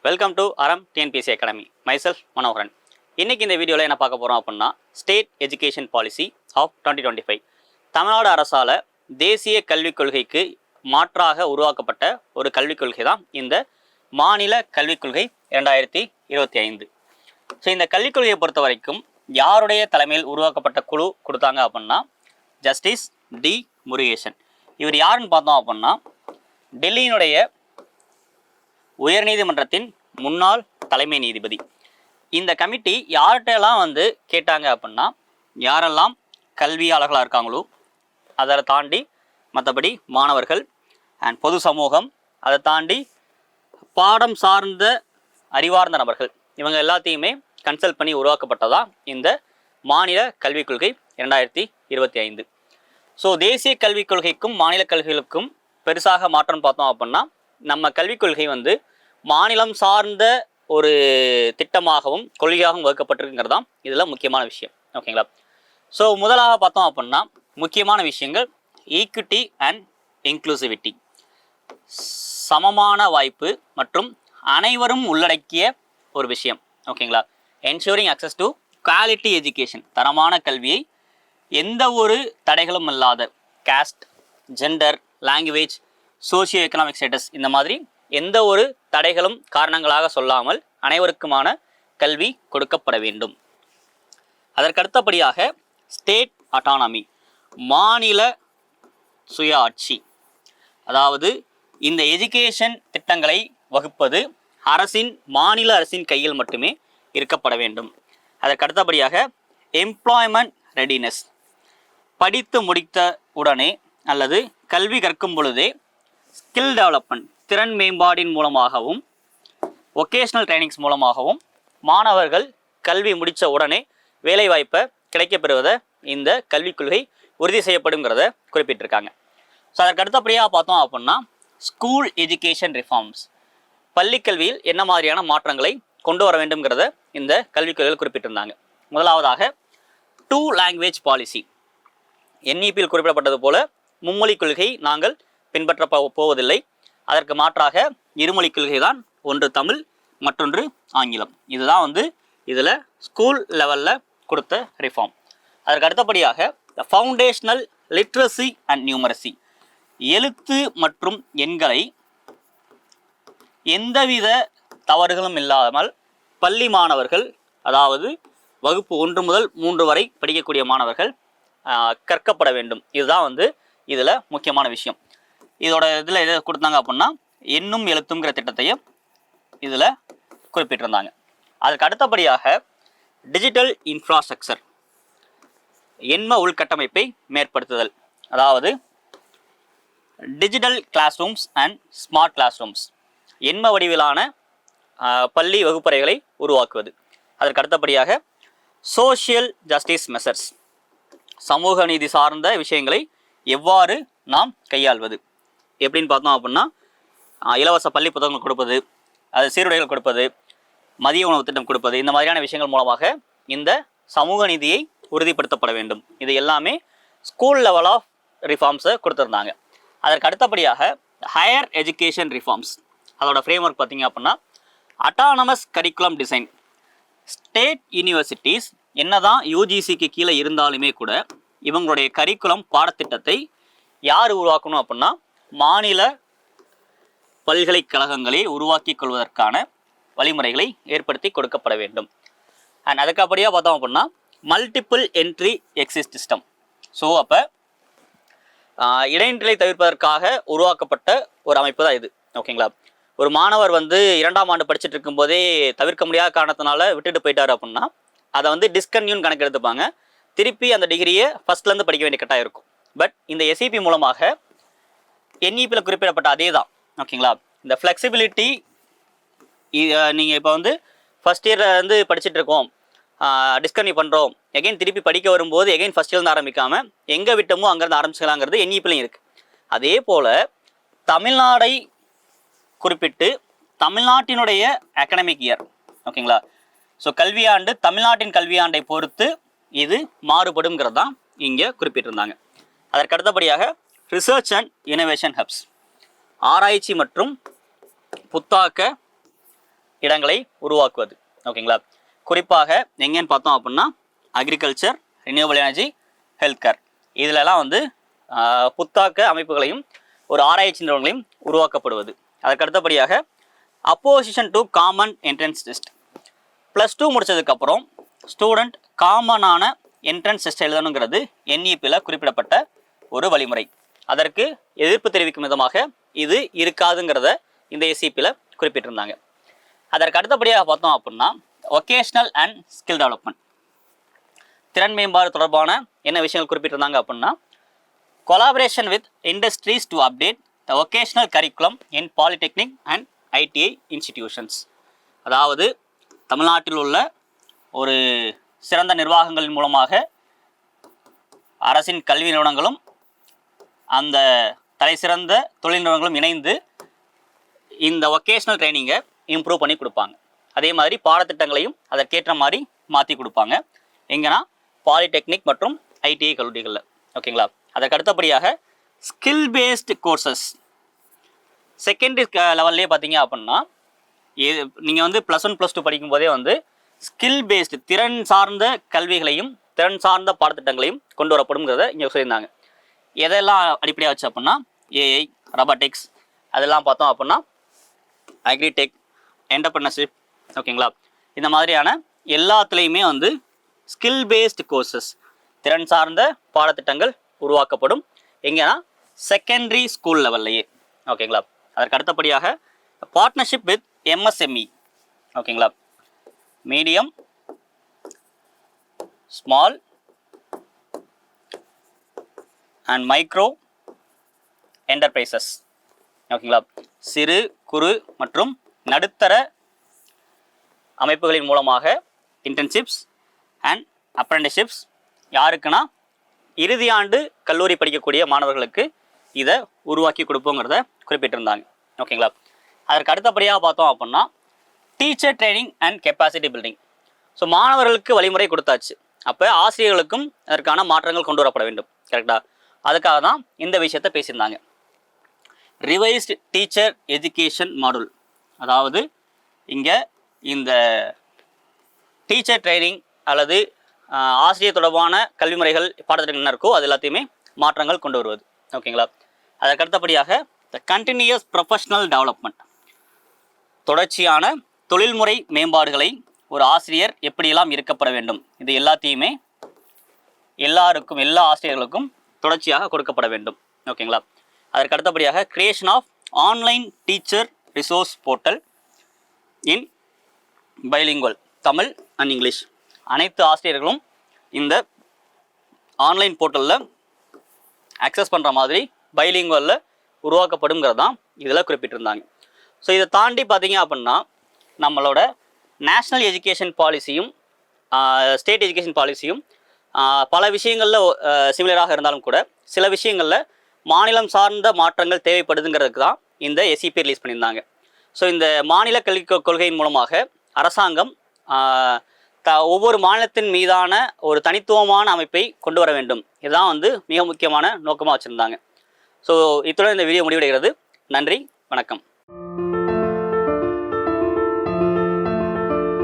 Welcome to Aram TNPSC academy. Myself Manoharan. இன்னைக்கு இந்த வீடியோவில் என்ன பார்க்க போகிறோம் அப்படின்னா, state education policy of 2025. Tamil Nadu அரசால் தேசிய கல்விக் கொள்கைக்கு மாற்றாக உருவாக்கப்பட்ட ஒரு கல்விக் கொள்கை தான் இந்த மாநில கல்விக் கொள்கை 2025. ஸோ இந்த கல்விக் கொள்கையை பொறுத்த வரைக்கும் யாருடைய தலைமையில் உருவாக்கப்பட்ட குழு கொடுத்தாங்க அப்படின்னா, ஜஸ்டிஸ் டி முருகேசன். இவர் யாருன்னு பார்த்தோம் அப்படின்னா, டெல்லியினுடைய உயர்நீதிமன்றத்தின் முன்னாள் தலைமை நீதிபதி. இந்த கமிட்டி யார்கிட்டலாம் கேட்டாங்க அப்படின்னா, யாரெல்லாம் கல்வியாளர்களாக இருக்காங்களோ, அதை தாண்டி மற்றபடி மாணவர்கள் அண்ட் பொது சமூகம், அதை தாண்டி பாடம் சார்ந்த அறிவார்ந்த நபர்கள், இவங்க எல்லாத்தையுமே கன்சல்ட் பண்ணி உருவாக்கப்பட்டதா இந்த மாநில கல்விக் கொள்கை 2025. ஸோ தேசிய கல்விக் கொள்கைக்கும் மாநில கல்விகளுக்கும் பெருசாக மாற்றம் பார்த்தோம் அப்படின்னா, நம்ம கல்விக் கொள்கை மாநிலம் சார்ந்த ஒரு திட்டமாகவும் கொள்கையாகவும் வகுக்கப்பட்டிருக்குங்கிறது தான் இதில் முக்கியமான விஷயம். ஓகேங்களா? ஸோ முதலாக பார்த்தோம் அப்படின்னா, முக்கியமான விஷயங்கள் ஈக்விட்டி அண்ட் இன்க்ளூசிவிட்டி, சமமான வாய்ப்பு மற்றும் அனைவரும் உள்ளடக்கிய ஒரு விஷயம். ஓகேங்களா? Ensuring access to quality education, தரமான கல்வியை எந்த ஒரு தடைகளும் இல்லாத, cost, gender, language, socio economic status, இந்த மாதிரி எந்த ஒரு தடைகளும் காரணங்களாக சொல்லாமல் அனைவருக்குமான கல்வி கொடுக்கப்பட வேண்டும். அதற்கடுத்தபடியாக ஸ்டேட் அட்டானமி, மாநில சுயாட்சி, அதாவது இந்த எஜுகேஷன் திட்டங்களை வகுப்பது மாநில அரசின் கையில் மட்டுமே இருக்கப்பட வேண்டும். அதற்கடுத்தபடியாக எம்ப்ளாய்மெண்ட் ரெடினஸ், படித்து முடித்த உடனே அல்லது கல்வி கற்கும் பொழுதே ஸ்கில் டெவலப்மெண்ட், திறன் மேம்பாடின் மூலமாகவும் ஒகேஷ்னல் ட்ரைனிங்ஸ் மூலமாகவும் மாணவர்கள் கல்வி முடித்த உடனே வேலைவாய்ப்பை கிடைக்கப்பெறுவதை இந்த கல்விக் கொள்கை உறுதி செய்யப்படுங்கிறத குறிப்பிட்டிருக்காங்க. ஸோ அதற்கு அடுத்தபடியாக பார்த்தோம் அப்படின்னா, ஸ்கூல் எஜுகேஷன் ரிஃபார்ம்ஸ், பள்ளிக்கல்வியில் என்ன மாதிரியான மாற்றங்களை கொண்டு வர வேண்டும்ங்கிறத இந்த கல்விக் கொள்கையில் குறிப்பிட்டிருந்தாங்க. முதலாவதாக 2 லாங்குவேஜ் பாலிசி. NEPயில் குறிப்பிடப்பட்டது போல மும்மொழி கொள்கை நாங்கள் பின்பற்ற போவதில்லை. அதற்கு மாற்றாக இருமொழி கொள்கை தான், ஒன்று தமிழ் மற்றொன்று ஆங்கிலம். இதுதான் இதில் ஸ்கூல் லெவலில் கொடுத்த ரிஃபார்ம். அதற்கு அடுத்தபடியாக ஃபவுண்டேஷனல் லிட்ரஸி அண்ட் நியூமரசி, எழுத்து மற்றும் எண்களை எந்தவித தவறுகளும் இல்லாமல் பள்ளி மாணவர்கள், அதாவது வகுப்பு 1 முதல் 3 வரை படிக்கக்கூடிய மாணவர்கள் கற்கப்பட வேண்டும். இதுதான் இதில் முக்கியமான விஷயம். இதோட இதில் எதை கொடுத்தாங்க அப்படின்னா, எண்ணும் எழுத்துங்கிற திட்டத்தையும் இதில் குறிப்பிட்டிருந்தாங்க. அதுக்கு அடுத்தபடியாக டிஜிட்டல் இன்ஃப்ராஸ்ட்ரக்சர், எண்ம உள்கட்டமைப்பை மேற்படுத்துதல், அதாவது digital class rooms and smart class rooms, எண்ம வடிவிலான பள்ளி வகுப்பறைகளை உருவாக்குவது. அதற்கு அடுத்தபடியாக சோஷியல் ஜஸ்டிஸ் மெஷர்ஸ், சமூக நீதி சார்ந்த விஷயங்களை எவ்வாறு நாம் கையாள்வது. எப்படின்னு பார்த்தோம் அப்படின்னா, இலவச பள்ளி புத்தகங்கள் கொடுப்பது, அது சீருடைகள் கொடுப்பது, மதிய உணவு திட்டம் கொடுப்பது, இந்த மாதிரியான விஷயங்கள் மூலமாக இந்த சமூக நீதியை உறுதிப்படுத்தப்பட வேண்டும். இது எல்லாமே ஸ்கூல் லெவல் ஆஃப் ரிஃபார்ம்ஸை கொடுத்துருந்தாங்க. அதற்கு அடுத்தபடியாக ஹையர் எஜுகேஷன் ரிஃபார்ம்ஸ், அதோட ஃப்ரேம் ஒர்க் பார்த்தீங்க அப்படின்னா, autonomous curriculum design, state universities என்னதான் UGCக்கு கீழே இருந்தாலுமே கூட இவங்களுடைய கரிக்குலம் பாடத்திட்டத்தை யார் உருவாக்கணும் அப்படின்னா, மாநில பல்கலைக்கழகங்களை உருவாக்கி கொள்வதற்கான வழிமுறைகளை ஏற்படுத்தி கொடுக்கப்பட வேண்டும். அண்ட் அதுக்கப்படியாக பார்த்தோம் அப்படின்னா, multiple entry exit system. So அப்போ இடைநிலை தவிர்ப்பதற்காக உருவாக்கப்பட்ட ஒரு அமைப்பு தான் இது. ஓகேங்களா? ஒரு மாணவர் 2ஆம் ஆண்டு படிச்சுட்டு இருக்கும்போதே தவிர்க்க முடியாத காரணத்தினால விட்டுட்டு போயிட்டார் அப்படின்னா, அதை டிஸ்கன்யூன் கணக்கு எடுத்துப்பாங்க. திருப்பி அந்த டிகிரியை ஃபஸ்ட்லேருந்து படிக்க வேண்டிய கட்டாயம் இருக்கும். பட் இந்த SEP மூலமாக NEPயில் குறிப்பிடப்பட்ட அதே தான். ஓகேங்களா? இந்த ஃப்ளெக்சிபிலிட்டி, நீங்கள் இப்போ ஃபஸ்ட் இயரில் படிச்சுட்டு இருக்கோம், டிஸ்கன்யூ பண்ணுறோம், எகைன் திருப்பி படிக்க வரும்போது எகைன் ஃபஸ்ட் இயர்லேருந்து ஆரம்பிக்காமல் எங்கே விட்டோமோ அங்கேருந்து ஆரம்பிச்சிக்கலாங்கிறது NEPலையும் இருக்குது. அதே போல் தமிழ்நாடை குறிப்பிட்டு தமிழ்நாட்டினுடைய அகடமிக் இயர், ஓகேங்களா, ஸோ கல்வியாண்டு தமிழ்நாட்டின் கல்வியாண்டை பொறுத்து இது மாறுபடுங்கிறது தான் இங்கே குறிப்பிட்டிருந்தாங்க. அதற்கு அடுத்தபடியாக ரிசர்ச் அண்ட் இனோவேஷன் ஹப்ஸ், ஆராய்ச்சி மற்றும் புத்தாக்க இடங்களை உருவாக்குவது. ஓகேங்களா, குறிப்பாக எங்கேன்னு பார்த்தோம் அப்படின்னா agriculture, renewable energy, health care, இதிலெல்லாம் வந்து புத்தாக்க அமைப்புகளையும் ஒரு ஆராய்ச்சி நிறுவனங்களையும் உருவாக்கப்படுவது. அதற்கு அடுத்தபடியாக opposition to common entrance test, +2 முடித்ததுக்கப்புறம் ஸ்டூடெண்ட் காமனான என்ட்ரன்ஸ் டெஸ்ட் எழுதணுங்கிறது NEPயில் குறிப்பிடப்பட்ட ஒரு வழிமுறை. அதற்கு எதிர்ப்பு தெரிவிக்கும் விதமாக இது இருக்காதுங்கிறத இந்த SEPயில் குறிப்பிட்டிருந்தாங்க. அதற்கு அடுத்தபடியாக பார்த்தோம் அப்படின்னா ஒகேஷ்னல் அண்ட் ஸ்கில் டெவலப்மெண்ட், திறன் மேம்பாடு தொடர்பான என்ன விஷயங்கள் குறிப்பிட்டிருந்தாங்க அப்படின்னா collaboration with industries to update the vocational curriculum in polytechnic and ITI institutions. அதாவது தமிழ்நாட்டில் உள்ள ஒரு சிறந்த நிர்வாகங்களின் மூலமாக அரசின் கல்வி நிறுவனங்களும் அந்த தலைசிறந்த தொழில் நிறுவனங்களும் இணைந்து இந்த ஒகேஷ்னல் ட்ரைனிங்கை இம்ப்ரூவ் பண்ணி கொடுப்பாங்க. அதே மாதிரி பாடத்திட்டங்களையும் அதற்கேற்ற மாதிரி மாற்றி கொடுப்பாங்க. எங்கன்னா பாலிடெக்னிக் மற்றும் ITI கல்லூரிகளில். ஓகேங்களா, அதற்கு அடுத்தபடியாக ஸ்கில் பேஸ்டு கோர்சஸ். செகண்டரி லெவல்லே பார்த்தீங்க அப்படின்னா நீங்கள் வந்து +1 +2 படிக்கும்போதே வந்து ஸ்கில் பேஸ்டு திறன் சார்ந்த கல்விகளையும் திறன் சார்ந்த பாடத்திட்டங்களையும் கொண்டு வரப்படும்ங்கிறத இங்கே சொல்லியிருந்தாங்க. எதெல்லாம் அடிப்படையாக வச்சு அப்படின்னா AI, robotics, அதெல்லாம் பார்த்தோம் அப்படின்னா அக்ரிடெக், என்டர்பிரினர்ஷிப். ஓகேங்களா, இந்த மாதிரியான எல்லாத்துலேயுமே வந்து ஸ்கில் பேஸ்டு கோர்சஸ் திறன் சார்ந்த பாடத்திட்டங்கள் உருவாக்கப்படும். எங்கன்னா செகண்டரி ஸ்கூல் லெவல்லையே. ஓகேங்களா, அதற்கு அடுத்தபடியாக பார்ட்னர்ஷிப் வித் MSME. ஓகேங்களா, medium, small and micro enterprises. ஓகேங்களா, சிறு குறு மற்றும் நடுத்தர அமைப்புகளின் மூலமாக இன்டர்ன்ஷிப்ஸ் அண்ட் அப்ரெண்டிஸ்ஷிப்ஸ் யாருக்குன்னா இறுதி ஆண்டு கல்லூரி படிக்கக்கூடிய மாணவர்களுக்கு இதை உருவாக்கி கொடுப்போங்கிறத குறிப்பிட்டிருந்தாங்க. ஓகேங்களா, அதற்கு அடுத்தபடியாக பார்த்தோம் அப்படின்னா teacher training and capacity building. So மாணவர்களுக்கு வழிமுறை கொடுத்தாச்சு, அப்போ ஆசிரியர்களுக்கும் அதற்கான மாற்றங்கள் கொண்டு வரப்பட வேண்டும். கரெக்டாக, அதுக்காக தான் இந்த விஷயத்தை பேசியிருந்தாங்க. ரிவைஸ்டு டீச்சர் எஜுகேஷன் மாடல், அதாவது இங்கே இந்த டீச்சர் ட்ரைனிங் அல்லது ஆசிரியர் தொடர்பான கல்வி முறைகள் பாடத்திட்டங்கள் என்ன இருக்கோ அது எல்லாத்தையுமே மாற்றங்கள் கொண்டு வருவது. ஓகேங்களா, அதற்கு அடுத்தபடியாக த கண்டினியூஸ் ப்ரொஃபஷ்னல் டெவலப்மெண்ட், தொடர்ச்சியான தொழில்முறை மேம்பாடுகளை ஒரு ஆசிரியர் எப்படியெல்லாம் இருக்கப்பட வேண்டும், இது எல்லாத்தையுமே எல்லாருக்கும் எல்லா ஆசிரியர்களுக்கும் தொடர்ச்சியாக கொடுக்கப்பட வேண்டும். ஓகேங்களா, அதற்கு அடுத்தபடியாக creation of online teacher resource portal in bilingual, Tamil and English. அனைத்து ஆசிரியர்களும் இந்த ஆன்லைன் போர்ட்டலில் அக்சஸ் பண்ணுற மாதிரி பைலிங்குவலில் உருவாக்கப்படுங்கிறது தான் இதில் குறிப்பிட்டிருந்தாங்க. ஸோ இதை தாண்டி பார்த்தீங்க அப்படின்னா நம்மளோட நேஷ்னல் எஜுகேஷன் பாலிசியும் ஸ்டேட் எஜுகேஷன் பாலிசியும் பல விஷயங்களில் சிமிலராக இருந்தாலும் கூட சில விஷயங்களில் மாநிலம் சார்ந்த மாற்றங்கள் தேவைப்படுதுங்கிறதுக்கு தான் இந்த SEP ரிலீஸ் பண்ணியிருந்தாங்க. ஸோ இந்த மாநில கல்விக் கொள்கையின் மூலமாக அரசாங்கம் ஒவ்வொரு மாநிலத்தின் மீதான ஒரு தனித்துவமான அமைப்பை கொண்டு வர வேண்டும். இதுதான் வந்து மிக முக்கியமான நோக்கமாக வச்சுருந்தாங்க. ஸோ இத்துடன் இந்த வீடியோ முடிவடைகிறது. நன்றி, வணக்கம்.